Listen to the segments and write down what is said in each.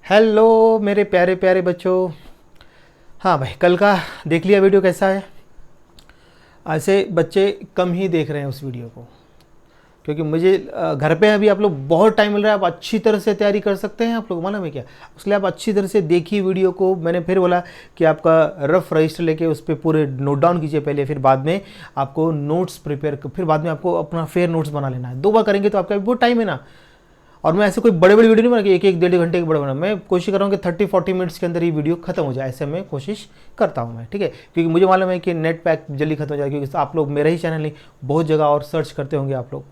Hello मेरे प्यारे प्यारे बच्चों। हाँ भाई, कल का देख लिया वीडियो कैसा है? ऐसे बच्चे कम ही देख रहे हैं उस वीडियो को, क्योंकि मुझे घर पे अभी आप लोग बहुत टाइम मिल रहा है, आप अच्छी तरह से तैयारी कर सकते हैं। आप लोग मालूम है क्या, उसके लिए आप अच्छी तरह से देखिए वीडियो को। मैंने फिर बोला कि आपका रफ रजिस्टर लेके उस पर पूरे नोट डाउन कीजिए पहले, फिर बाद में आपको नोट्स प्रिपेयर, फिर बाद में आपको अपना फेयर नोट्स बना लेना है। 2 बार करेंगे तो आपका बहुत टाइम है ना। और मैं ऐसे कोई बड़े बड़ी वीडियो नहीं बना कि एक एक डेढ़ घंटे के बड़ा बना, मैं कोशिश कर रहा हूँ कि 30-40 मिनट्स के अंदर ये वीडियो खत्म हो जाए, ऐसे मैं कोशिश करता हूँ मैं, ठीक है। क्योंकि मुझे मालूम है कि नेट पैक जल्दी खत्म हो जाए, क्योंकि आप लोग मेरा ही चैनल नहीं बहुत जगह और सर्च करते होंगे आप लोग।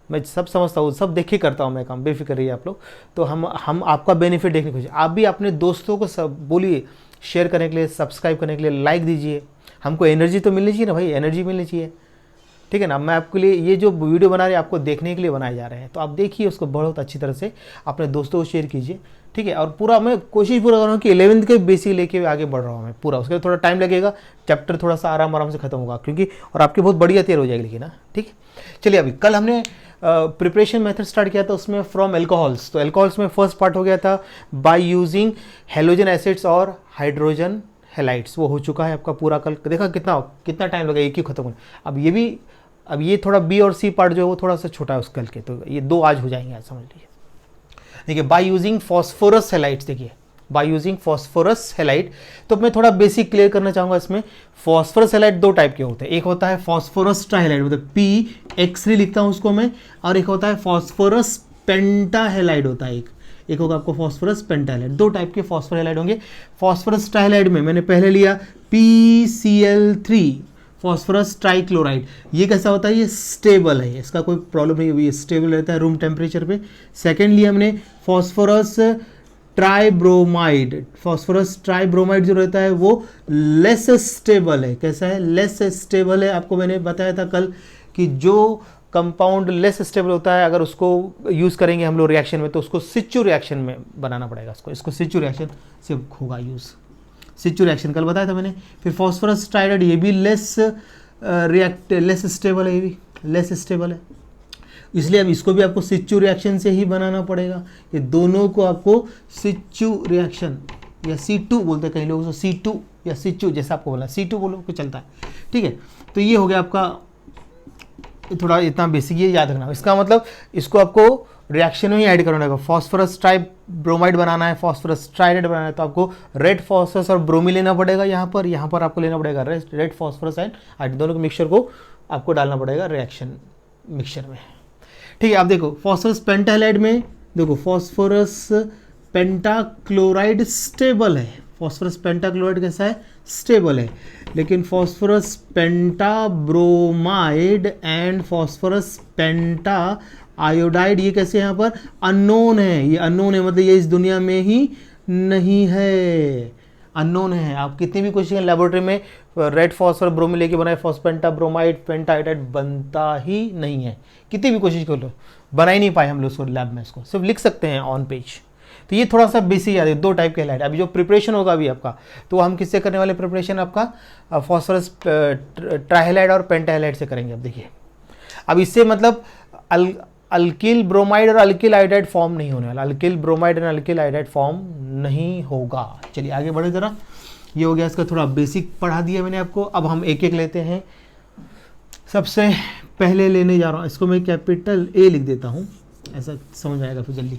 मैं सब समझता हूँ, सब देख के करता हूँ मैं काम, बेफिक्र रहिए आप लोग। तो हम आपका बेनिफिट देखने की कोशिश, आप भी अपने दोस्तों को सब बोलिए, शेयर करने के लिए, सब्सक्राइब करने के लिए, लाइक दीजिए। हमको एनर्जी तो मिलनी चाहिए ना भाई, एनर्जी मिलनी चाहिए, ठीक है ना। मैं आपके लिए ये जो वीडियो बना रहे हैं आपको देखने के लिए बनाए जा रहे हैं, तो आप देखिए उसको बहुत अच्छी तरह से, अपने दोस्तों को शेयर कीजिए, ठीक है। और पूरा मैं कोशिश पूरा कर रहा हूँ कि 11th के बेसिक लेके आगे बढ़ रहा हूँ मैं पूरा। उसके लिए थोड़ा टाइम लगेगा, चैप्टर थोड़ा सा आराम से खत्म होगा, क्योंकि और आपकी बहुत बढ़िया तैयार हो जाएगी लेकिन ना, ठीक है। चलिए, अभी कल हमने प्रिपरेशन मेथड स्टार्ट किया था, उसमें फ्रॉम एल्कोहल्स। तो एल्कोहल्स में फर्स्ट पार्ट हो गया था बाय यूजिंग हेलोजन एसिड्स और हाइड्रोजन हेलाइड्स, वो हो चुका है आपका पूरा। कल देखा कितना टाइम लगा एक ही खत्म होने। अब ये थोड़ा बी और सी पार्ट जो है वो थोड़ा सा छोटा है उस कल के, तो ये 2 आज हो जाएंगे, आज समझ लीजिए। देखिए, बाय यूजिंग फॉस्फोरस हेलाइड्स, देखिए बाय यूजिंग फॉस्फोरस हेलाइड। तो मैं थोड़ा बेसिक क्लियर करना चाहूंगा इसमें। फॉस्फोरस हेलाइड 2 टाइप के होते हैं, एक होता है फॉस्फोरस ट्राइहेलाइड, मतलब PX3 लिखता हूं उसको मैं, और एक होता है फॉस्फोरस पेंटाहेलाइड होता है एक होगा आपको फॉस्फोरस पेंटाहेलाइड। 2 टाइप के फॉस्फोरहेलाइड होंगे। फॉस्फोरस ट्राइहेलाइड में मैंने पहले लिया PCl3, फॉस्फोरस ट्राइक्लोराइड। ये कैसा होता है, ये स्टेबल है, इसका कोई प्रॉब्लम नहीं है, ये स्टेबल रहता है रूम टेम्परेचर पे। सेकेंडली हमने फॉस्फोरस ट्राइब्रोमाइड, फॉस्फोरस ट्राइब्रोमाइड जो रहता है वो लेस स्टेबल है। कैसा है, लेस स्टेबल है। आपको मैंने बताया था कल कि जो कंपाउंड लेस स्टेबल होता है, अगर उसको यूज़ करेंगे हम लोग रिएक्शन में, तो उसको सिचू रिएक्शन में बनाना पड़ेगा इसको सिचू रिएक्शन से होगा यूज़, सिचू रिएक्शन कल बताया था मैंने। फिर फॉस्फोरस ट्राइडाइड, ये भी लेस स्टेबल है, ये भी लेस स्टेबल है, इसलिए अब इसको भी आपको सिचू रिएक्शन से ही बनाना पड़ेगा। ये दोनों को आपको सिचू रिएक्शन या C2 बोलते हैं कई लोग, उसको C2 या सिचू, जैसा आपको बोला C2 बोलो को चलता है, ठीक है। तो ये हो गया आपका, थोड़ा इतना बेसिक ये याद रखना। इसका मतलब इसको आपको रिएक्शन में ही ऐड करना है। फॉस्फोरस ट्राइब्रोमाइड बनाना है, फॉस्फोरस ट्राइडेट बनाना है, तो आपको रेड फॉस्फोरस और ब्रोमी लेना पड़ेगा यहाँ पर आपको लेना पड़ेगा रेड फॉस्फोरस एंड हाइड्रोजन, दोनों के मिक्सचर को आपको डालना पड़ेगा रिएक्शन मिक्सचर में, ठीक है। आप देखो फॉस्फोरस पेंटाहेलाइड में, देखो फॉस्फोरस पेंटाक्लोराइड स्टेबल है, फॉस्फोरस पेंटाक्लोराइड कैसा है, स्टेबल है। लेकिन phosphorus pentabromide and phosphorus pentaiodide, ये कैसे यहाँ पर अननोन है, ये अननोन है, मतलब ये इस दुनिया में ही नहीं है, अननोन है। आप कितनी भी कोशिश करें लेबोरेटरी में, रेड फॉस्फोरस ब्रोमी लेके बनाए फॉस्पेंटा ब्रोमाइड पेंटाआयोडाइड बनता ही नहीं है, कितनी भी कोशिश कर लो बना ही नहीं पाए हम लोग उसको लैब में, इसको सिर्फ लिख सकते हैं ऑन पेज। तो ये थोड़ा सा बेसिक याद है, 2 टाइप के हेलाइड। अभी जो प्रिपरेशन होगा अभी आपका, तो हम किससे करने वाले प्रिपरेशन, आपका फॉस्फोरस ट्राइहेलाइड और पेंटाहेलाइड से करेंगे। अब देखिए, अब इससे मतलब अल्किल ब्रोमाइड और अल्किल आयोडाइड फॉर्म नहीं होने वाला, अल्किल ब्रोमाइड और अल्किल आयोडाइड फॉर्म नहीं होगा। चलिए आगे बढ़े जरा, ये हो गया इसका थोड़ा बेसिक पढ़ा दिया मैंने आपको। अब हम एक एक लेते हैं। सबसे पहले लेने जा रहा हूँ, इसको मैं कैपिटल A लिख देता हूँ, ऐसा समझ आएगा फिर जल्दी।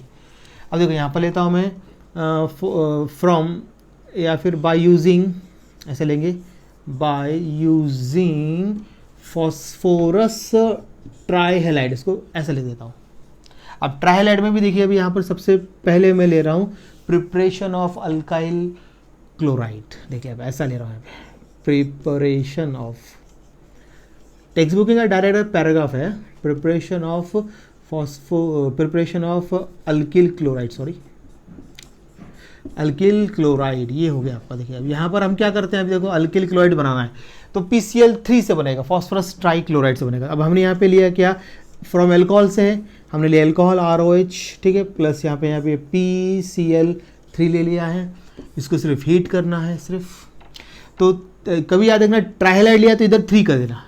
अब देखो यहाँ पर लेता हूँ मैं फ्रॉम या फिर बाय यूजिंग, ऐसे लेंगे, बाय यूजिंग फॉस्फोरस ट्राइहेलाइड, इसको ऐसा लिख देता हूँ। अब ट्राइहेलाइड में भी देखिए, अभी यहाँ पर सबसे पहले मैं ले रहा हूँ प्रिपरेशन ऑफ अल्काइल क्लोराइड। देखिए अब ऐसा ले रहा हूँ, प्रिपरेशन ऑफ, टेक्स्ट बुक का डायरेक्ट पैराग्राफ है, preparation of alkyl chloride, sorry alkyl chloride, ये हो गया आपका। देखिए अब यहाँ पर हम क्या करते हैं, अभी देखो अल्किल क्लोराइड बनाना है तो PCl3 से बनेगा, फॉस्फोरस ट्राइक्लोराइड से बनेगा। अब हमने यहाँ पे लिया क्या, फ्रॉम एल्कोहल से हमने लिया एल्कोहल ROH, ठीक है, प्लस यहाँ पे PCl3 ले लिया है, इसको सिर्फ हीट करना है सिर्फ। तो कभी याद रखना ट्राइहेलाइड लिया तो इधर 3 कर देना,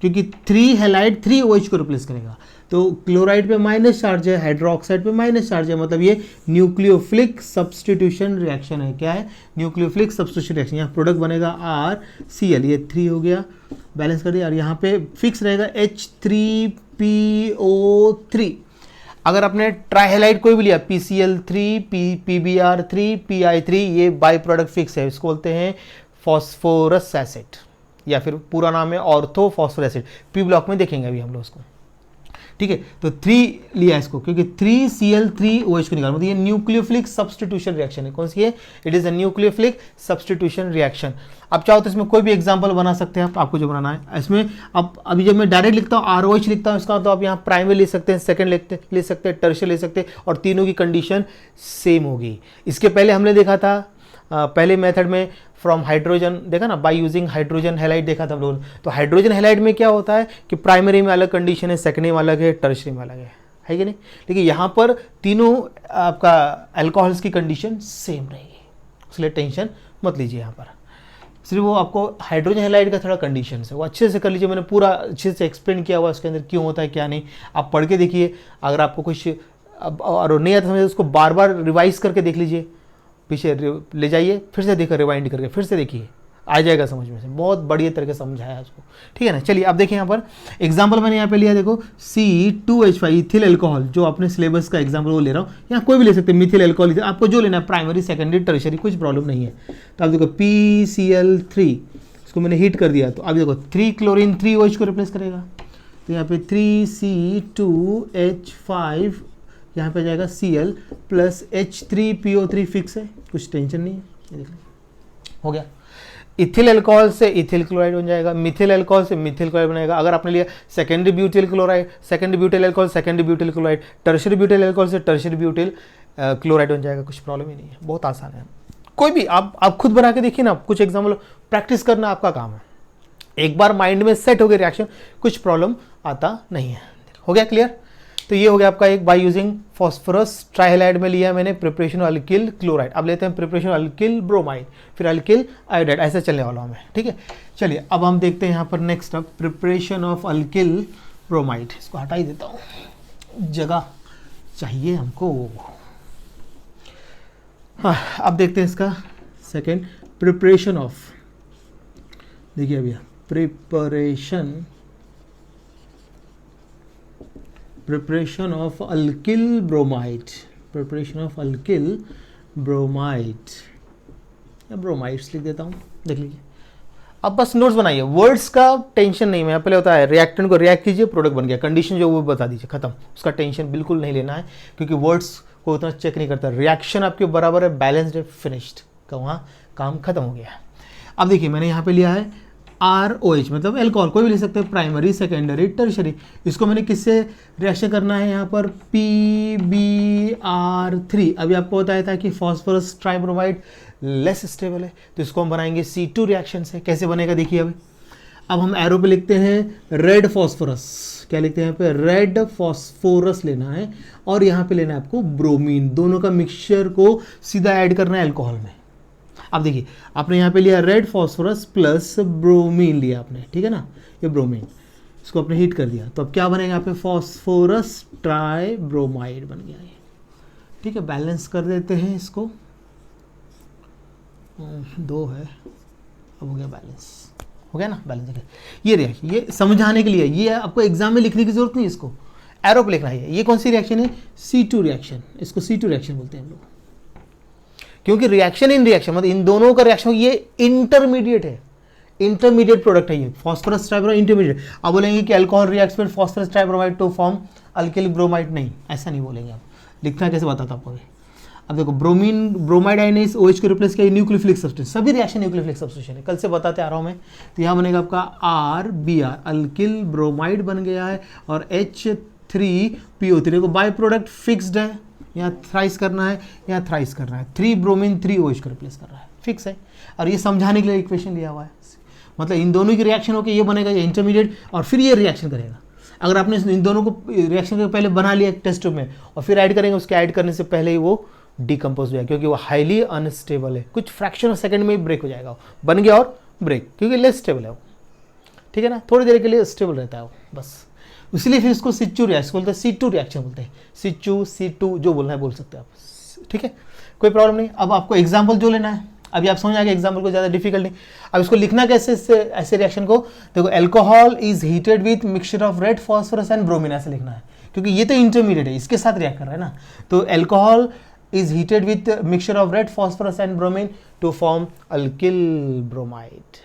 क्योंकि 3 हेलाइड 3 OH को रिप्लेस करेगा। तो क्लोराइड पे माइनस चार्ज है, हाइड्रोक्साइड पे माइनस चार्ज है, मतलब ये न्यूक्लियोफिलिक सब्स्टिट्यूशन रिएक्शन है। क्या है? Nucleophilic substitution reaction. यहाँ प्रोडक्ट बनेगा RCl, ये 3 हो गया, बैलेंस कर दिया, और यहाँ पे फिक्स रहेगा H3PO3। अगर आपने ट्राइहेलाइड कोई भी लिया, PCl3, PBr3, PI3, ये बाई प्रोडक्ट फिक्स है, इसको बोलते हैं फॉस्फोरस एसिड, या फिर पूरा नाम है ortho phosphorous acid. P block में देखेंगे अभी हम लोग उसको, ठीक है। तो 3 लिया इसको, क्योंकि 3Cl3OH को निकाल, मतलब ये न्यूक्लियोफिलिक सब्स्टिट्यूशन रिएक्शन है। कौन सी है? It is a nucleophilic substitution reaction. अब चाहो तो इसमें कोई भी एग्जांपल बना सकते हैं आपको जो बनाना है इसमें। अब अभी जब मैं डायरेक्ट लिखता हूँ ROH लिखता हूँ इसका, तो आप यहाँ प्राइमरी ले सकते हैं, सेकंड ले सकते हैं, टर्शियरी ले सकते हैं, और तीनों की कंडीशन सेम होगी। इसके पहले हमने देखा था पहले मेथड में फ्रॉम हाइड्रोजन, देखा ना, बाय यूजिंग हाइड्रोजन हैलाइड देखा था हम लोगों ने। तो हाइड्रोजन हैलाइड में क्या होता है कि प्राइमरी में अलग कंडीशन है, सेकेंडरी में अलग है, टर्शियरी में अलग है कि नहीं? लेकिन यहाँ पर तीनों आपका अल्कोहल्स की कंडीशन सेम रहेगी, इसलिए टेंशन मत लीजिए। यहाँ पर सिर्फ वो आपको हाइड्रोजन हैलाइड का थोड़ा कंडीशन है, वो अच्छे से कर लीजिए। मैंने पूरा अच्छे से एक्सप्लेन किया हुआ उसके अंदर क्यों होता है क्या नहीं, आप पढ़ के देखिए। अगर आपको कुछ और नहीं आता समझ, उसको बार बार रिवाइज करके देख लीजिए, पीछे ले जाइए, फिर से देखिए, रिवाइंड करके फिर से देखिए, आ जाएगा समझ में से। बहुत बढ़िया तरीके से समझाया उसको, ठीक है ना। चलिए अब देखिए यहाँ पर एग्जांपल मैंने यहाँ पे लिया, देखो C2H5 इथिल अल्कोहल, जो अपने सिलेबस का एग्जांपल वो ले रहा हूँ। यहाँ कोई भी ले सकते हैं, मिथिल अल्कोहल, आपको जो लेना है, प्राइमरी सेकेंडरी टर्शियरी, कुछ प्रॉब्लम नहीं है। तो आप देखो PCl3, इसको मैंने हीट कर दिया, तो अब देखो 3 क्लोरीन 3OH को रिप्लेस करेगा, तो यहाँ पे 3C2H5, यहाँ पे जाएगा Cl प्लस H3PO3 फिक्स है, कुछ टेंशन नहीं है। ये देखो हो गया। इथिल अल्कोहल से इथिल क्लोराइड बन जाएगा, मिथिल अल्कोहल से मिथिल क्लोराइड बनेगा। अगर आपने लिया secondary butyl chloride, secondary butyl alcohol, secondary butyl chloride, tertiary butyl alcohol से टर्शियरी ब्यूटिल क्लोराइड बन जाएगा, कुछ प्रॉब्लम ही नहीं है, बहुत आसान है। कोई भी आप खुद बना के देखिए ना, कुछ एग्जाम्पल प्रैक्टिस करना आपका काम है। एक बार माइंड में सेट हो गया रिएक्शन, कुछ प्रॉब्लम आता नहीं है। हो गया क्लियर? तो ये हो गया आपका एक बाय यूजिंग फॉस्फोरस ट्राइहेलाइड में लिया मैंने प्रिपरेशन अल्किल क्लोराइड। अब लेते हैं प्रिपरेशन अल्किल ब्रोमाइड, फिर अल्किल आयोडाइड, ऐसे चलने वाला हूँ मैं, ठीक है। चलिए अब हम देखते हैं यहाँ पर नेक्स्ट अब प्रिपरेशन ऑफ अल्किल ब्रोमाइड। इसको हटा ही देता हूँ, जगह चाहिए हमको। हाँ अब देखते हैं इसका सेकेंड प्रिपरेशन ऑफ, देखिए अभी preparation of alkyl bromide, preparation of alkyl bromide, या ब्रोमाइड्स लिख देता हूँ, देख लीजिए। अब बस नोट्स बनाइए, वर्ड्स का टेंशन नहीं है। पहले होता है रिएक्टेंट को रिएक्ट कीजिए, प्रोडक्ट बन गया, कंडीशन जो वो बता दीजिए, खत्म। उसका टेंशन बिल्कुल नहीं लेना है, क्योंकि वर्ड्स को उतना चेक नहीं करता। रिएक्शन आपके बराबर है, बैलेंस्ड है, फिनिश्ड का, वहाँ काम खत्म हो गया। अब देखिए मैंने यहाँ पे लिया है ROH, मतलब एल्कोहल, कोई भी ले सकते हैं, प्राइमरी सेकेंडरी टर्शियरी। इसको मैंने किससे रिएक्शन करना है, यहाँ पर PBr3। अभी आपको बताया था कि फॉस्फोरस ट्राइब्रोमाइड लेस स्टेबल है, तो इसको हम बनाएंगे C2 रिएक्शन से। कैसे बनेगा देखिए अभी। अब हम एरो पे लिखते हैं रेड फॉस्फोरस, क्या लिखते हैं यहाँ पे, रेड फॉस्फोरस लेना है, और यहाँ पे लेना है आपको ब्रोमीन। दोनों का मिक्सचर को सीधा ऐड करना है अल्कोहल में। अब देखिए आपने यहाँ पे लिया रेड फॉस्फोरस प्लस ब्रोमीन लिया आपने, ठीक है ना, ये ब्रोमीन, इसको आपने हीट कर दिया, तो अब क्या बनेगा यहाँ पे, फॉस्फोरस ट्राइब्रोमाइड बन गया ये, ठीक है। बैलेंस कर देते हैं इसको, 2 है, अब हो गया बैलेंस, हो गया ना बैलेंस। ये रिएक्शन, ये समझाने के लिए, ये आपको एग्जाम में लिखने की जरूरत नहीं, इसको एरो पे लिखना है। ये कौन सी रिएक्शन है, C2 रिएक्शन, इसको C2 रिएक्शन बोलते हैं हम लोग, क्योंकि रिएक्शन इन रिएक्शन, मतलब इन दोनों का रिएक्शन, ये इंटरमीडिएट है, इंटरमीडिएट प्रोडक्ट है ये, फॉस्फोरस ट्राइब्रोमाइड इंटरमीडिएट। अब बोलेंगे कि alcohol reacts with phosphorus tribromide to form alkyl bromide, नहीं, ऐसा नहीं बोलेंगे आप। लिखना कैसे बताता हूं आपको। अब देखो ब्रोमीन ब्रोमाइड आयनाइज OH को रिप्लेस किया, न्यूक्लियोफिलिक सब्स्टिट्यूशन, सभी रिएक्शन न्यूक्लियोफिलिक सब्स्टिट्यूशन है, कल से बताते आ रहा हूं मैं। तो यहाँ बनेगा आपका RBr, अल्किल ब्रोमाइड बन गया है, और H3PO3 को बाय प्रोडक्ट फिक्स्ड है, यहाँ थ्राइस करना है, यहाँ थ्राइस करना है, 3 ब्रोमीन 3 OH को रिप्लेस कर रहा है, फिक्स है। और ये समझाने के लिए इक्वेशन लिया हुआ है, मतलब इन दोनों की रिएक्शन होकर ये बनेगा, ये इंटरमीडिएट, और फिर ये रिएक्शन करेगा। अगर आपने इन दोनों को रिएक्शन के पहले बना लिया टेस्ट ट्यूब में, और फिर ऐड करेंगे, उसके ऐड करने से पहले ही वो डिकम्पोज हो जाएगा, क्योंकि वो हाईली अनस्टेबल है, कुछ फ्रैक्शन ऑफ सेकंड में ही ब्रेक हो जाएगा, बन गया और ब्रेक, क्योंकि लेस स्टेबल है वो, ठीक है ना, थोड़ी देर के लिए स्टेबल रहता है वो बस। इसलिए फिर इसको सिचू रिएक्शन बोलते हैं, C2 रिएक्शन बोलते हैं, सिचू C2 जो बोलना है बोल सकते हैं आप, ठीक है, कोई प्रॉब्लम नहीं। अब आपको एग्जाम्पल जो लेना है, अभी आप समझ आ गए एग्जाम्पल को, ज़्यादा डिफिकल्ट नहीं। अब इसको लिखना कैसे, ऐसे रिएक्शन को देखो, alcohol is heated with mixture of red phosphorus and bromine, ऐसे लिखना है, क्योंकि ये तो इंटरमीडिएट है, इसके साथ रिएक्ट कर रहा है ना। तो alcohol is heated with mixture of red phosphorus and bromine to form alkyl bromide,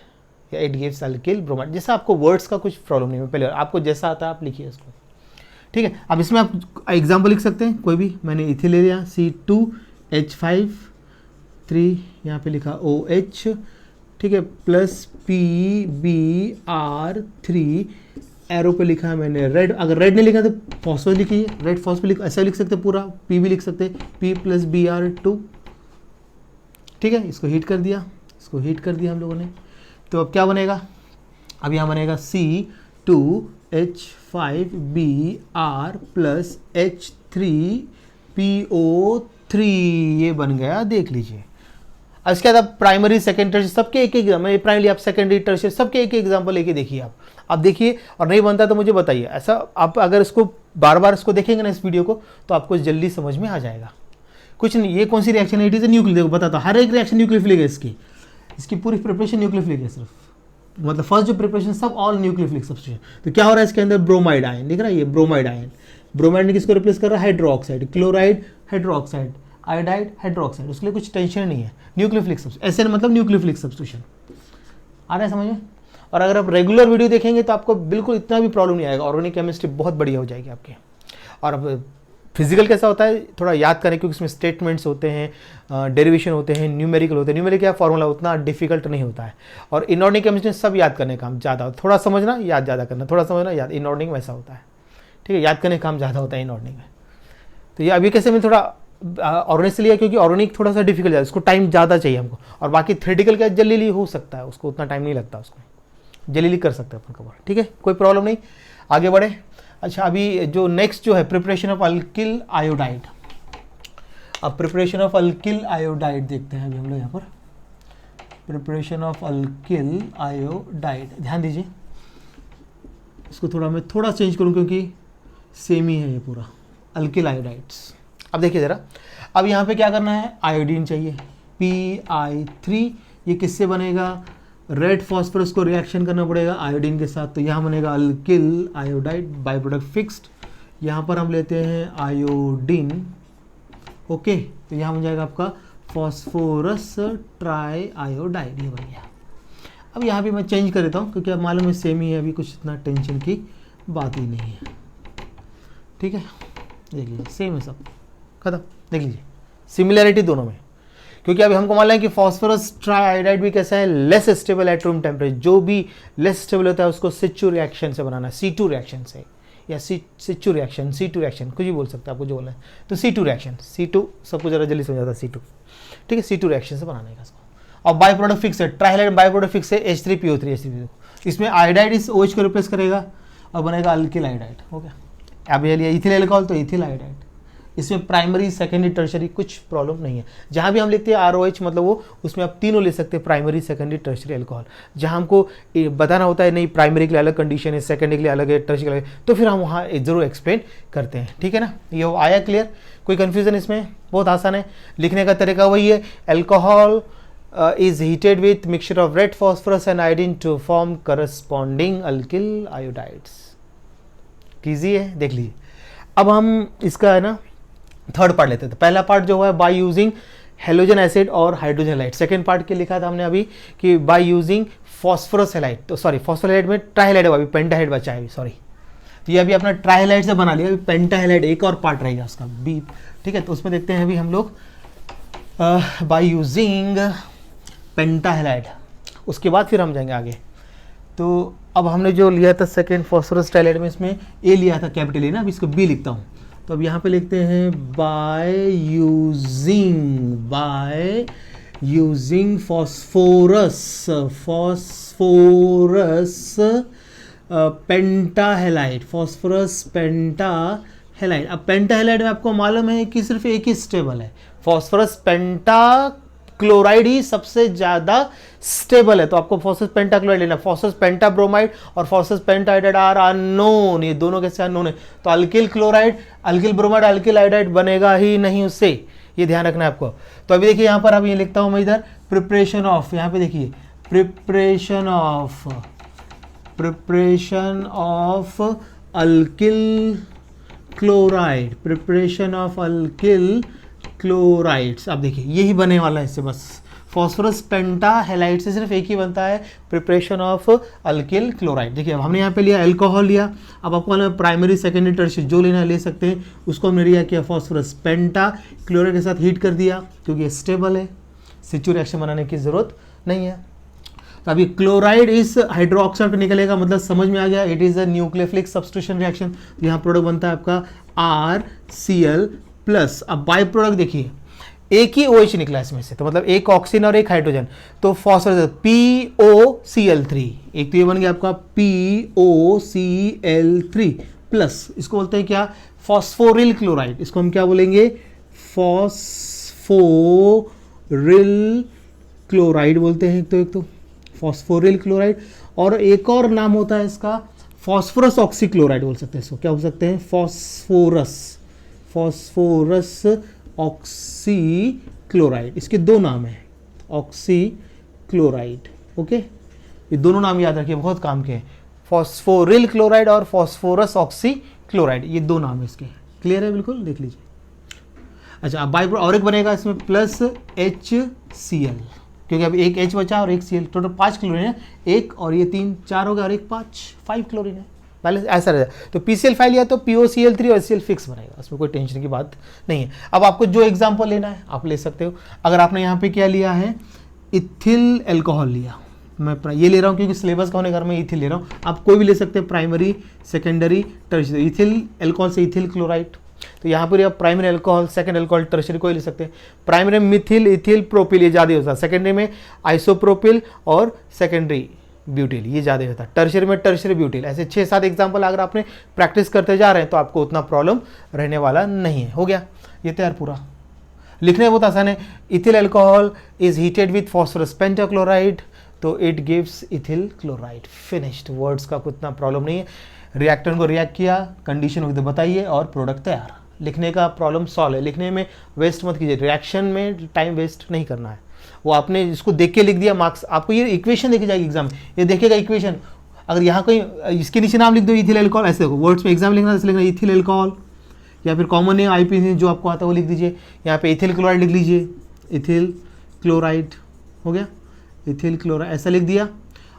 या it gives alkyl bromide। जैसा आपको वर्ड्स का कुछ प्रॉब्लम नहीं है, पहले आपको जैसा आता है आप लिखिए इसको, ठीक है। अब इसमें आप एग्जाम्पल लिख सकते हैं कोई भी, मैंने इथिल ले लिया, C2H5 यहाँ पे लिखा OH, ठीक है, प्लस PbR3, एरो पे लिखा है मैंने रेड, अगर रेड नहीं लिखा तो फॉस्फोरस लिखिए, रेड फॉस्फोरस ऐसा लिख सकते पूरा, P भी लिख सकते, P + Br2, ठीक है। इसको हीट कर दिया, इसको हीट कर दिया हम लोगों ने, तो अब क्या बनेगा, अब यहाँ बनेगा C2H5Br + H3PO3, ये बन गया, देख लीजिए। अब इसके बाद प्राइमरी सेकेंड टर्शियरी सबके एक एक, मैं प्राइमरी आप सेकेंडरी टर्शियरी सबके एक एक एग्जाम्पल लेके देखिए आप देखिए, और नहीं बनता तो मुझे बताइए। ऐसा आप अगर इसको बार बार इसको देखेंगे ना इस वीडियो को, तो आपको जल्दी समझ में आ जाएगा। कुछ नहीं, ये कौन सी रिएक्शन है, इट इज न्यूक्लियर, देखो बताता हूँ, हर एक रिएक्शन न्यूक्लियोफिलिक है, इसकी पूरी प्रिपरेशन न्यूक्लियोफिलिक है सिर्फ, मतलब फर्स्ट जो प्रिपरेशन सब ऑल न्यूक्लियोफिलिक सब्स्टिट्यूशन। तो क्या हो रहा है इसके अंदर, ब्रोमाइड आयन दिख रहा है, ये ब्रोमाइड आयन, ब्रोमाइड ने किसको रिप्लेस कर रहा है, hydroxide, chloride hydroxide, iodide hydroxide, उसके लिए कुछ टेंशन नहीं है, न्यूक्लियोफिलिक सब्स्टिट्यूशन, ऐसे मतलब न्यूक्लियोफिलिक सब्स्टिट्यूशन आ रहा है समझ में। और अगर आप रेगुलर वीडियो देखेंगे तो आपको बिल्कुल इतना भी प्रॉब्लम नहीं आएगा, ऑर्गेनिक केमिस्ट्री बहुत बढ़िया हो जाएगी आपकी। और अब फिजिकल कैसा होता है थोड़ा याद करें, क्योंकि इसमें स्टेटमेंट्स होते हैं, डेरिवेशन होते हैं, न्यूमेरिकल होते हैं, न्यूमेरिकल क्या फॉर्मूला उतना डिफिकल्ट नहीं होता है। और इनऑर्गेनिक केमिस्ट्री सब याद करने का काम ज़्यादा होता है, थोड़ा समझना याद ज़्यादा करना, थोड़ा समझना याद, इनऑर्गेनिक वैसा होता है, ठीक है, याद करने का काम ज़्यादा होता है इनऑर्गेनिक में। तो ये अभी कैसे मैं थोड़ा ऑर्गेनिक से लिया, क्योंकि ऑर्गेनिक थोड़ा सा डिफिकल्ट है, उसको टाइम ज़्यादा चाहिए हमको, और बाकी थ्योरेटिकल क्या जल्दी हो सकता है, उसको उतना टाइम नहीं लगता, उसको जल्दी कर सकते हैं अपन कवर, ठीक है, कोई प्रॉब्लम नहीं, आगे बढ़े। अच्छा, अभी जो नेक्स्ट जो है प्रिपरेशन ऑफ अल्किल आयोडाइड, अब प्रिपरेशन ऑफ अल्किल आयोडाइड देखते हैं अभी हम लोग यहाँ पर, प्रिपरेशन ऑफ अल्किल आयोडाइड, ध्यान दीजिए, इसको थोड़ा मैं थोड़ा चेंज करूँ क्योंकि सेम ही है ये पूरा, अल्किल आयोडाइड्स। अब देखिए ज़रा, अब यहाँ पे क्या करना है, आयोडीन चाहिए, Pi3, ये किससे बनेगा, रेड फॉस्फोरस को रिएक्शन करना पड़ेगा आयोडीन के साथ, तो यहाँ बनेगा alkyl iodide, by product fixed, यहाँ पर हम लेते हैं आयोडीन, ओके, तो यहाँ बन जाएगा आपका फॉस्फोरस ट्राई आयोडाइड, ये बन गया। अब यहाँ भी मैं चेंज कर देता हूँ क्योंकि अब मालूम है सेम ही है, अभी कुछ इतना टेंशन की बात ही नहीं है, ठीक है, देख लीजिए सेम है सब, खत्म, देख लीजिए सिमिलैरिटी दोनों में, क्योंकि अभी हमको मालूम है कि फॉस्फोरस ट्राइआयोडाइड भी कैसा है, less stable at room temperature, जो भी लेस स्टेबल होता है उसको सिचू रिएक्शन से बनाना है, C2 रिएक्शन से, या सिचू रिएक्शन, C2 रिएक्शन, कुछ भी बोल सकते हैं आपको जो बोलना है, तो C2 रिएक्शन, C2 सबको जरा जल्दी समझ आता है, C2, ठीक है, C2 रिएक्शन से बनाने का इसको। और बाई प्रोडक्ट फिक्स है, ट्राइहाइड्राइड बाई प्रोडक्ट फिक्स है, H3PO3, इसमें आयोडाइड इस OH को रिप्लेस करेगा और बनेगा अल्किल आयोडाइड, हो गया। अब ये लिया इथिल एल्कोहल, तो इथिल आयोडाइड, इसमें प्राइमरी सेकेंडरी टर्शरी कुछ प्रॉब्लम नहीं है। जहाँ भी हम लिखते हैं ROH मतलब वो, उसमें आप तीनों ले सकते हैं, प्राइमरी सेकेंडरी टर्शरी अल्कोहल। जहाँ हमको बताना होता है नहीं प्राइमरी के लिए अलग कंडीशन है, सेकेंडरी के लिए अलग है, टर्शरी के लिए अलग है, तो फिर हम वहाँ जरूर एक्सप्लेन करते हैं, ठीक है ना। ये आया क्लियर, कोई कन्फ्यूजन इसमें, बहुत आसान है, लिखने का तरीका वही है, alcohol is heated with mixture of red phosphorus and iodine to form corresponding alkyl iodides। कीजिए, देख लीजिए। अब हम इसका है ना थर्ड पार्ट लेते थे। पहला पार्ट जो है बाय यूजिंग हेलोजन एसिड और हाइड्रोजन हैलाइड, सेकेंड पार्ट के लिखा था हमने अभी कि बाय यूजिंग फॉस्फोरस हैलाइड, तो सॉरी फॉस्फोरस हैलाइड में ट्राइहैलाइड, अभी पेंटाहाइड बचा है, सॉरी, तो ये अभी अपना ट्राइहैलाइड से बना लिया, अभी पेंटाहाइलाइड एक और पार्ट रहेगा उसका बी, ठीक है। तो उसमें देखते हैं अभी हम लोग बाय यूजिंग पेंटाहाइलाइड, उसके बाद फिर हम जाएंगे आगे। तो अब हमने जो लिया था सेकेंड फॉस्फोरस ट्राइहैलाइड में, इसमें ए लिया था कैपिटल ए ना, अभी इसको बी लिखता हूँ, तो अब यहाँ पे लिखते हैं बाय यूजिंग फॉस्फोरस पेंटाहाइलाइड, फॉस्फोरस पेंटाहाइलाइड। अब पेंटाहाइलाइड में आपको मालूम है कि सिर्फ एक ही स्टेबल है, फॉस्फोरस पेंटा क्लोराइड ही सबसे ज्यादा स्टेबल है, तो आपको फॉस्फोरस पेंटाक्लोराइड लेना। फॉस्फोरस पेंटाब्रोमाइड और फॉस्फोरस पेंटाआयोडाइड आर अननोन, ये दोनों कैसे अननोन है, तो alkyl chloride, alkyl bromide, alkyl iodide बनेगा ही नहीं उससे, ये ध्यान रखना है आपको। तो अभी देखिए यहां पर अब ये लिखता हूं मैं इधर प्रिपरेशन ऑफ, यहां पे देखिए preparation of alkyl chloride, preparation of alkyl chlorides. अब देखिए यही बने वाला है इससे, बस फॉस्फोरस पेंटाहेलाइड से सिर्फ एक ही बनता है, प्रिपरेशन ऑफ अल्किल क्लोराइड। देखिए अब हमने यहाँ पे लिया अल्कोहल लिया, अब आपको प्राइमरी सेकेंडरी टर्शियरी जो लेना ले सकते हैं, उसको हमने लिया किया फॉस्फोरस पेंटा क्लोराइड के साथ हीट कर दिया, क्योंकि ये स्टेबल है, सिचू रिएक्शन बनाने की जरूरत नहीं है। तो अभी क्लोराइड इस हाइड्रोक्साइड निकलेगा, मतलब समझ में आ गया, it is a nucleophilic substitution reaction. तो यहाँ प्रोडक्ट बनता है आपका RCl+। अब बाय प्रोडक्ट देखिए एक ही OH निकला इसमें से, तो मतलब एक ऑक्सीजन और एक हाइड्रोजन, तो फॉस्फोरस POCl3, एक तो ये बन गया आपका POCl3+, इसको बोलते हैं क्या, फॉस्फोरिल क्लोराइड। इसको हम क्या बोलेंगे, फॉस्फोरिल क्लोराइड बोलते हैं। एक तो फॉस्फोरिल क्लोराइड, और एक और नाम होता है इसका फॉस्फोरस ऑक्सीक्लोराइड बोल सकते हैं इसको, क्या बोल सकते हैं, फॉस्फोरस ऑक्सीक्लोराइड। इसके दो नाम है, ऑक्सीक्लोराइड, ओके, ये दोनों नाम याद रखिए, बहुत काम के हैं, फॉस्फोरिल क्लोराइड और फॉस्फोरस ऑक्सीक्लोराइड, ये दो नाम है इसके। क्लियर है, बिल्कुल देख लीजिए। अच्छा अब बाई और एक बनेगा इसमें प्लस HCl, क्योंकि अब एक H बचा और एक Cl, टोटल 5 क्लोरीन है, एक और ये 3 4 हो गया और एक 5 क्लोरीन है, पहले ऐसा रहेगा। तो PCl5 लिया तो POCl3 और HCl फिक्स बनेगा, उसमें कोई टेंशन की बात नहीं है। अब आपको जो एग्जाम्पल लेना है आप ले सकते हो। अगर आपने यहाँ पे क्या लिया है, इथिल एल्कोहल लिया, मैं ये ले रहा हूँ क्योंकि सिलेबस का होने घर में इथिल ले रहा हूँ, आप कोई भी ले सकते हैं, primary secondary tertiary. Ethyl alcohol से इथिल क्लोराइड, तो यहाँ पर आप primary alcohol, second alcohol, tertiary कोई ले सकते हैं। प्राइमरी में मिथिल, इथिल, प्रोपिल ये ज़्यादा होता है, सेकेंडरी में आइसोप्रोपिल और सेकेंडरी ब्यूटिल ये ज़्यादा होता है, टर्शियरी में टर्शियरी ब्यूटिल। ऐसे 6-7 एग्जाम्पल अगर आपने प्रैक्टिस करते जा रहे हैं तो आपको उतना प्रॉब्लम रहने वाला नहीं है। हो गया ये तैयार पूरा, लिखने बहुत आसान है। Ethyl alcohol is heated with phosphorus pentachloride, तो it gives ethyl chloride, finished. Words का उतना प्रॉब्लम नहीं है, रिएक्टेंट को रिएक्ट किया, कंडीशन को बताइए और प्रोडक्ट तैयार। लिखने का प्रॉब्लम सॉल्व है, लिखने में वेस्ट मत कीजिए, रिएक्शन में टाइम वेस्ट नहीं करना है। वो आपने इसको देख के लिख दिया, मार्क्स आपको ये इक्वेशन देखी जाएगी एग्जाम में, ये देखेगा इक्वेशन, अगर यहाँ कोई इसके नीचे नाम लिख दो इथिल एल्कोहल, ऐसे देखो वर्ड्स में एग्जाम लिखना, ऐसे लिखना इथिल एल्कोहल, या फिर कॉमन नेम IPA जो आपको आता है वो लिख दीजिए। यहाँ पे इथिल क्लोराइड लिख लीजिए, इथिल क्लोराइड हो गया, इथिल क्लोराइड ऐसा लिख दिया।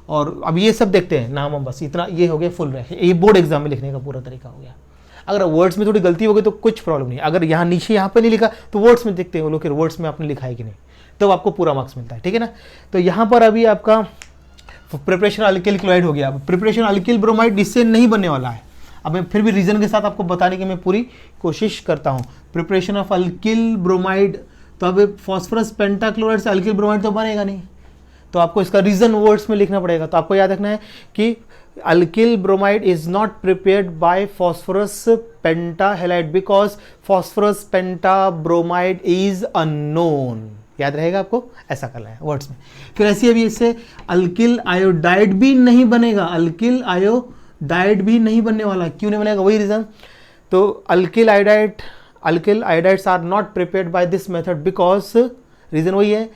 और अब ये सब देखते हैं नाम हम, बस इतना ये हो गया फुल रैक, ये बोर्ड एग्जाम में लिखने का पूरा तरीका हो गया। अगर वर्ड्स में थोड़ी गलती हो गई तो कुछ प्रॉब्लम नहीं, अगर यहाँ नीचे यहाँ पे नहीं लिखा तो वर्ड्स में देखते हैं वो लोग, फिर वर्ड्स में आपने लिखा है कि नहीं, तो आपको पूरा मार्क्स मिलता है, ठीक है ना। तो यहाँ पर अभी आपका प्रिपरेशन अल्किल क्लोराइड हो गया। अब प्रिपरेशन अल्किल ब्रोमाइड इससे नहीं बनने वाला है, अब मैं फिर भी रीजन के साथ आपको बताने की मैं पूरी कोशिश करता हूँ। प्रिपरेशन ऑफ अल्किल ब्रोमाइड, तो अब फॉस्फोरस पेंटाक्लोराइड से अल्किल ब्रोमाइड तो बनेगा नहीं, तो आपको इसका रीजन वर्ड्स में लिखना पड़ेगा। तो आपको याद रखना है कि alkyl bromide is not prepared by phosphorus pentahalide because phosphorus pentabromide is unknown. याद रहेगा आपको, ऐसा करना है वर्ड्स में। फिर ऐसी अभी इससे अल्किल आयोडाइड भी नहीं बनेगा, अल्किल आयोडाइड भी नहीं बनने वाला। क्यों नहीं बनेगा, वही रीजन। तो alkyl iodides are not prepared by this method because, reason वही है,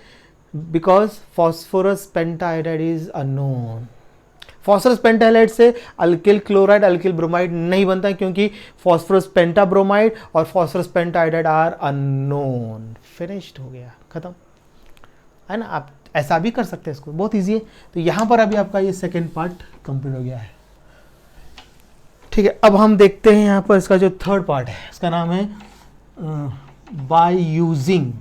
because phosphorus pentaiodide is unknown. Phosphorus pentahalide से अल्किल क्लोराइड, अल्किल ब्रोमाइड नहीं बनता है, क्योंकि फॉस्फोरस पेंटाब्रोमाइड और फॉस्फोरस पेंटाआयोडाइड आर अननोन। फिनिश्ड हो गया, खत्म है ना। आप ऐसा भी कर सकते हैं, इसको बहुत इजी है। तो यहां पर अभी आपका ये सेकेंड पार्ट कंप्लीट हो गया है, ठीक है। अब हम देखते हैं यहां पर इसका जो थर्ड पार्ट है, इसका नाम है by using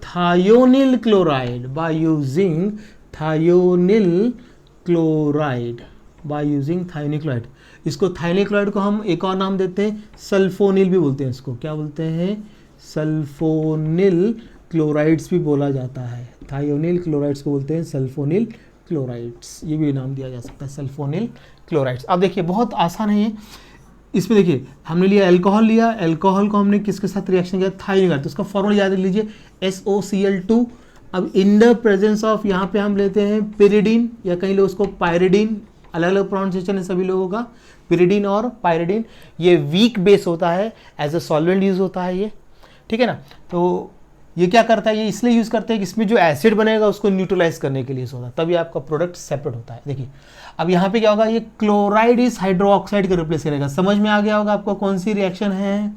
thionyl chloride, by using thionyl chloride. इसको थायोनिल क्लोराइड को हम एक और नाम देते हैं सल्फोनिल भी बोलते हैं, इसको क्या बोलते हैं, सल्फोनिल क्लोराइड्स भी बोला जाता है। थायोनिल क्लोराइड्स को बोलते हैं सल्फोनिल क्लोराइड्स, ये भी नाम दिया जा सकता है सल्फोनिल क्लोराइड्स। अब देखिए बहुत आसान है ये, इसमें देखिए हमने लिया एल्कोहल, लिया एल्कोहल को हमने किसके साथ रिएक्शन किया, थायोनिन का, तो उसका फॉर्मूला याद लीजिए SOCl2। अब इन द प्रेजेंस ऑफ, यहाँ पे हम लेते हैं पिरिडीन या कहीं लोग उसको पायरिडीन, अलग अलग प्रोनाउंसिएशन है सभी लोगों का, पिरिडीन और पायरिडीन। ये वीक बेस होता है, एज अ सॉल्वेंट यूज होता है ये, ठीक है ना। तो ये क्या करता है, ये इसलिए यूज करते हैं कि इसमें जो एसिड बनेगा उसको न्यूट्रलाइज करने के लिए होता है, तभी आपका प्रोडक्ट सेपरेट होता है। देखिए अब यहाँ पे क्या होगा, ये क्लोराइड इस हाइड्रोक्साइड को रिप्लेस करेगा। समझ में आ गया होगा आपको कौन सी रिएक्शन है,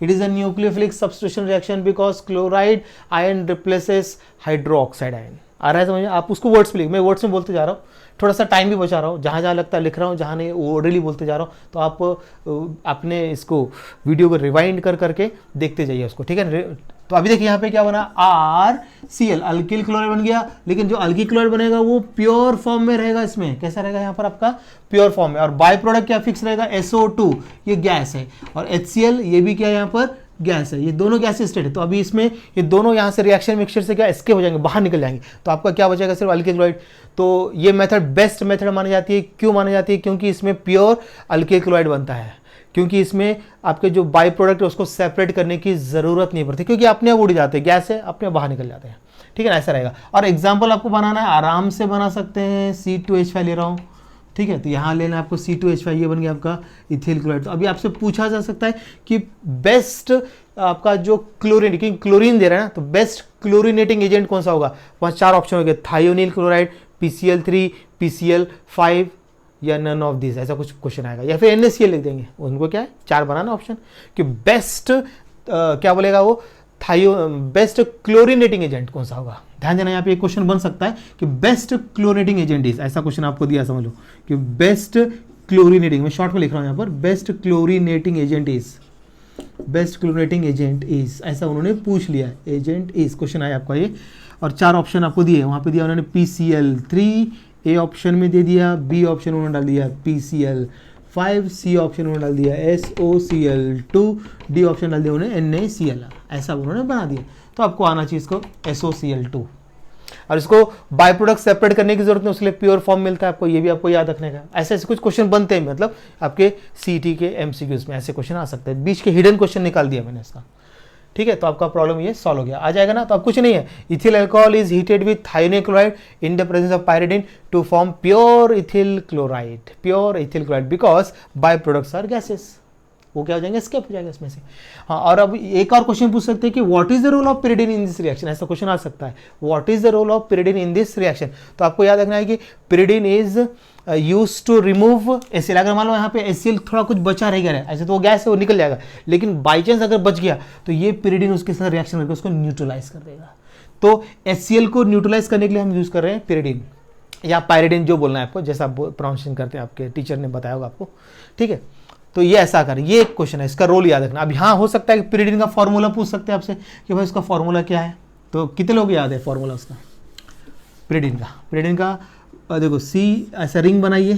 it is a nucleophilic substitution reaction because chloride ion replaces hydroxide ion. आ रहा है समझ में? आप उसको वर्ड्स में लिख, मैं वर्ड्स में बोलते जा रहा हूँ, थोड़ा सा टाइम भी बचा रहा हूँ, जहाँ जहाँ लगता है लिख रहा हूँ, जहाँ नहीं ओरली बोलते जा रहा हूँ। तो आप अपने इसको वीडियो को रिवाइंड कर करके देखते जाइए उसको, ठीक है। तो अभी देखिए यहाँ पे क्या बना, RCl, अल्किल क्लोराइड बन गया, लेकिन जो अल्किल क्लोराइड बनेगा वो प्योर फॉर्म में रहेगा। इसमें कैसा रहेगा, यहाँ पर आपका प्योर फॉर्म में, और बाय प्रोडक्ट क्या फिक्स रहेगा, SO2, ये गैस है, और HCl ये भी क्या यहाँ पर गैस है, ये दोनों गैस स्टेट है। तो अभी इसमें ये दोनों यहाँ से रिएक्शन मिक्सचर से क्या एस्केप हो जाएंगे, बाहर निकल जाएंगे, तो आपका क्या बचेगा, सिर्फ अल्किल क्लोराइड। तो ये मेथड बेस्ट मेथड मानी जाती है। क्यों मानी जाती है, क्योंकि इसमें प्योर अल्किल क्लोराइड बनता है, क्योंकि इसमें आपके जो बाई प्रोडक्ट है उसको सेपरेट करने की जरूरत नहीं पड़ती, क्योंकि अपने आप उड़ जाते हैं, गैस है अपने बाहर निकल जाते हैं, ठीक है ना, ऐसा रहेगा। और एग्जाम्पल आपको बनाना है, आराम से बना सकते हैं। C2H5 ले रहा हूँ, ठीक है, तो यहाँ लेना आपको C2H5, ये बन गया आपका इथिल क्लोराइड। तो अभी आपसे पूछा जा सकता है कि बेस्ट आपका जो क्लोरीन, क्योंकि क्लोरीन दे रहा है ना, तो बेस्ट क्लोरीनेटिंग एजेंट कौन सा होगा, वहाँ 4 ऑप्शन हो गए, थायोनिल क्लोराइड, PCl3, PCl5 या नन ऑफ दिस, ऐसा कुछ क्वेश्चन आएगा, या फिर NaCl लिख देंगे। उनको क्या है, 4 बनाना ऑप्शन कि बेस्ट क्या बोलेगा वो, बेस्ट क्लोरीनेटिंग एजेंट कौन सा होगा। ध्यान देना, यहाँ पे एक क्वेश्चन बन सकता है कि बेस्ट क्लोरीनेटिंग एजेंट इज, ऐसा क्वेश्चन आपको दिया, समझ लो कि बेस्ट क्लोरीनेटिंग, मैं शॉर्ट में लिख रहा हूँ यहाँ पर, best chlorinating agent is, best chlorinating agent is, ऐसा उन्होंने पूछ लिया, एजेंट इज क्वेश्चन आया आपका ये। और 4 ऑप्शन आपको दिए, वहाँ पे दिया उन्होंने PCl3, A ऑप्शन में दे दिया, B ऑप्शन उन्होंने डाल दिया PCl5, C ऑप्शन उन्होंने डाल दिया SOCl2, D ऑप्शन डाल दिया उन्होंने NaCl, ऐसा उन्होंने बना दिया। तो आपको आना चाहिए इसको SOCl2, और इसको बाय प्रोडक्ट सेपरेट करने की जरूरत नहीं, उसके लिए प्योर फॉर्म मिलता है आपको, ये भी आपको याद रखने का। ऐसे ऐसे कुछ क्वेश्चन बनते हैं, मतलब आपके CET के MCQs में ऐसे क्वेश्चन आ सकते हैं, बीच के हिडन क्वेश्चन निकाल दिया मैंने इसका, ठीक है। तो आपका प्रॉब्लम ये सॉल्व हो गया, आ जाएगा ना। तो अब कुछ नहीं है, ethyl alcohol is heated with thionyl chloride in the presence of pyridine to form pure ethyl chloride, pure ethyl chloride, because by products are gases, वो क्या हो जाएंगे, स्केप हो जाएगा इसमें से। हाँ, और अब एक और क्वेश्चन पूछ सकते हैं कि what is the role of pyridine in this reaction, ऐसा क्वेश्चन आ सकता है, what is the role of pyridine in this reaction. तो आपको याद रखना है कि pyridine is use to remove HCl। अगर मान लो यहाँ पे HCl थोड़ा कुछ बचा रह गया है, ऐसे तो वो गैस है वो निकल जाएगा, लेकिन बाई चांस अगर बच गया तो ये पिरिडीन उसके साथ रिएक्शन करके उसको न्यूट्रलाइज कर देगा। तो HCl को न्यूट्रलाइज करने के लिए हम यूज कर रहे हैं पिरिडीन या पायरिडीन, जो बोलना है आपको, जैसा आप प्रोनाउंसिएशन करते हैं, आपके टीचर ने बताया होगा आपको, ठीक है। तो ये ऐसा कर, ये एक क्वेश्चन है, इसका रोल याद रखना। अब यहाँ हो सकता है कि पिरिडीन का फॉर्मूला पूछ सकते हैं आपसे कि भाई उसका फॉर्मूला क्या है। तो कितने लोग याद है फॉर्मूला उसका, पिरिडीन का देखो, C ऐसा रिंग बनाइए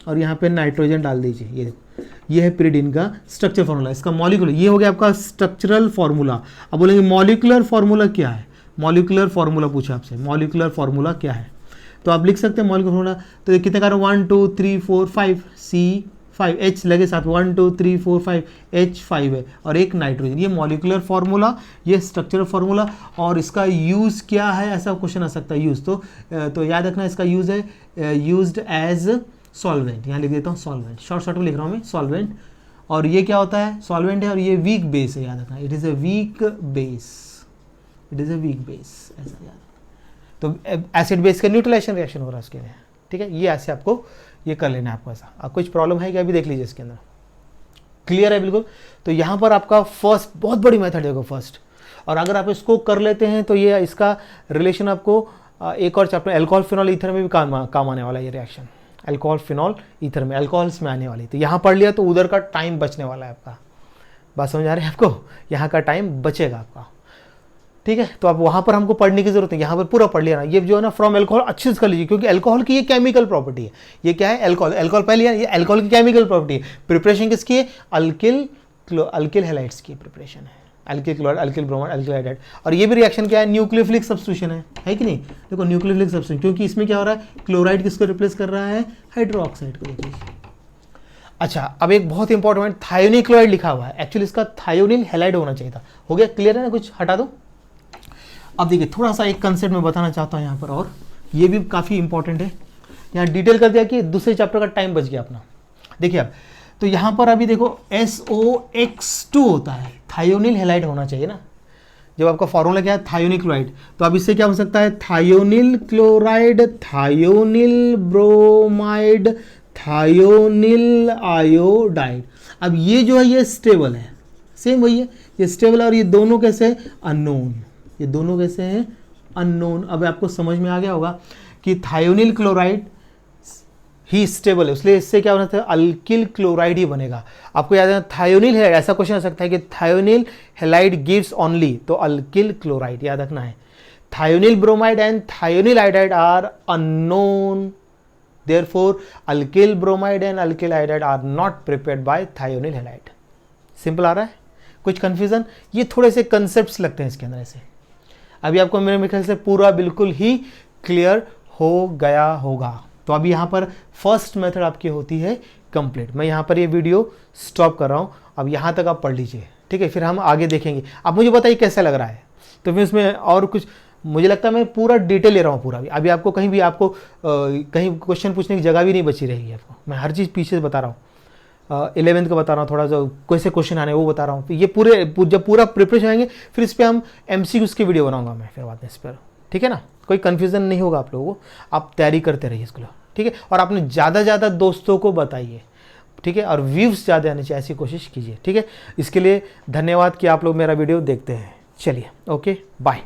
और यहाँ पे नाइट्रोजन डाल दीजिए, ये देखो, ये है पिरिडीन का स्ट्रक्चर फॉर्मूला, इसका मॉलिक्यूलर, ये हो गया आपका स्ट्रक्चरल फॉर्मूला। अब बोलेंगे मॉलिक्यूलर फॉर्मूला क्या है, मॉलिक्यूलर फॉर्मूला पूछा आपसे, मॉलिक्यूलर फॉर्मूला क्या है, तो आप लिख सकते हैं मॉलिक्यूलर फॉर्मूला। तो कितने का 1 2 3 4 5 C5, H लगे साथ, 1 2 3 4 5 H5 है, और एक नाइट्रोजन, ये मॉलिक्यूलर फार्मूला, ये स्ट्रक्चरल फार्मूला। और इसका यूज क्या है, ऐसा क्वेश्चन आ सकता है यूज, तो याद रखना इसका यूज है यूज्ड एज सॉल्वेंट, यहाँ लिख देता हूँ सॉल्वेंट, शॉर्ट में लिख रहा हूँ मैं सॉल्वेंट। और ये क्या होता है, सॉल्वेंट है, और ये वीक बेस है, याद रखना, it is a weak base, it is a weak base, ऐसा याद। तो एसिड बेस का न्यूट्रलाइजेशन रिएक्शन हो रहा है इसके लिए, ठीक है। ये ऐसे आपको ये कर लेना है आपको ऐसा। अब कुछ प्रॉब्लम है क्या, अभी देख लीजिए इसके अंदर, क्लियर है बिल्कुल। तो यहाँ पर आपका फर्स्ट बहुत बड़ी मेथड है फर्स्ट, और अगर आप इसको कर लेते हैं तो ये इसका रिलेशन आपको एक और चैप्टर अल्कोहल फिनॉल ईथर में भी काम आने वाला है, ये रिएक्शन अल्कोहल फिनॉल ईथर में अल्कोहल्स में आने वाली। तो यहाँ पढ़ लिया तो उधर का टाइम बचने वाला है आपका, बात समझ आ रही है आपको, यहाँ का टाइम बचेगा आपका, ठीक है। तो अब वहाँ पर हमको पढ़ने की जरूरत है, यहाँ पर पूरा पढ़ लिया ना। ये जो है ना फ्रॉम अल्कोहल अच्छे से कर लीजिए, क्योंकि अल्कोहल की ये केमिकल प्रॉपर्टी है। ये क्या है, अल्कोहल पहले ये अल्कोहल की केमिकल प्रॉपर्टी है। प्रिपरेशन किसकी है, अल्किल हैलाइड्स की प्रिपरेशन है, alkyl chloride, alkyl bromide, alkyl hydride. और ये भी रिएक्शन क्या है, न्यूक्लियोफिलिक सब्स्टिट्यूशन है कि नहीं। देखो न्यूक्लियोफिलिक सब्स्टिट्यूशन, क्योंकि इसमें क्या हो रहा है, क्लोराइड किसको रिप्लेस कर रहा है, हाइड्रोक्साइड को। देखिए अच्छा, अब एक बहुत इंपॉर्टेंट थायोनिल क्लोराइड लिखा हुआ है, एक्चुअली इसका थायोनिल हैलाइड होना चाहिए था। हो गया क्लियर है ना, कुछ हटा दो। अब देखिए थोड़ा सा एक कंसेप्ट मैं बताना चाहता हूँ यहाँ पर, और ये भी काफ़ी इंपॉर्टेंट है। यहाँ डिटेल कर दिया कि दूसरे चैप्टर का टाइम बच गया अपना। देखिए अब तो यहाँ पर अभी देखो SOX2 होता है, थायोनिल हैलाइड होना चाहिए ना। जब आपका फॉर्मूला क्या है, थायोनिल क्लोराइड, तो अब इससे क्या हो सकता है, thionyl chloride, thionyl bromide, thionyl iodide. अब ये जो है ये स्टेबल है, सेम वही है, ये स्टेबल है, और ये दोनों कैसे हैं, अननोन। ये दोनों कैसे हैं, अननोन। अब आपको समझ में आ गया होगा कि थायोनिल क्लोराइड ही स्टेबल है, इसलिए इससे क्या होना था, अल्किल क्लोराइड ही बनेगा। आपको याद है थायोनिल है, ऐसा क्वेश्चन आ सकता है कि थायोनिल हैलाइड गिव्स ओनली, तो अल्किल क्लोराइड याद रखना है। Thionyl bromide and thionyl iodide are unknown, therefore alkyl bromide and alkyl iodide are not prepared by thionyl halide. Simple आ रहा है, कुछ कंफ्यूजन? ये थोड़े से कंसेप्ट्स लगते हैं इसके अंदर ऐसे। अभी आपको मेरे ख्याल से पूरा बिल्कुल ही क्लियर हो गया होगा। तो अभी यहाँ पर फर्स्ट मेथड आपकी होती है कंप्लीट। मैं यहाँ पर ये वीडियो स्टॉप कर रहा हूँ, अब यहाँ तक आप पढ़ लीजिए, ठीक है, फिर हम आगे देखेंगे। अब मुझे बताइए कैसा लग रहा है, तो फिर उसमें और कुछ, मुझे लगता है मैं पूरा डिटेल ले रहा हूँ पूरा। अभी आपको कहीं भी आपको कहीं क्वेश्चन पूछने की जगह भी नहीं बची रहेगी आपको, मैं हर चीज़ पीछे से बता रहा हूँ। 11th का बता रहा हूँ, थोड़ा सा कैसे क्वेश्चन आने वो बता रहा हूँ। ये जब पूरा प्रिपरेशन आएंगे फिर इस पर हम MCQs की वीडियो बनाऊंगा मैं फिर बाद में इस पर, ठीक है ना। कोई कन्फ्यूज़न नहीं होगा आप लोगों को, आप तैयारी करते रहिए इसको, ठीक है। और आपने ज़्यादा से ज़्यादा दोस्तों को बताइए, ठीक है, और व्यूज़ ज़्यादा आने चाहिए, ऐसी कोशिश कीजिए, ठीक है। इसके लिए धन्यवाद कि आप लोग मेरा वीडियो देखते हैं। चलिए, ओके, बाय।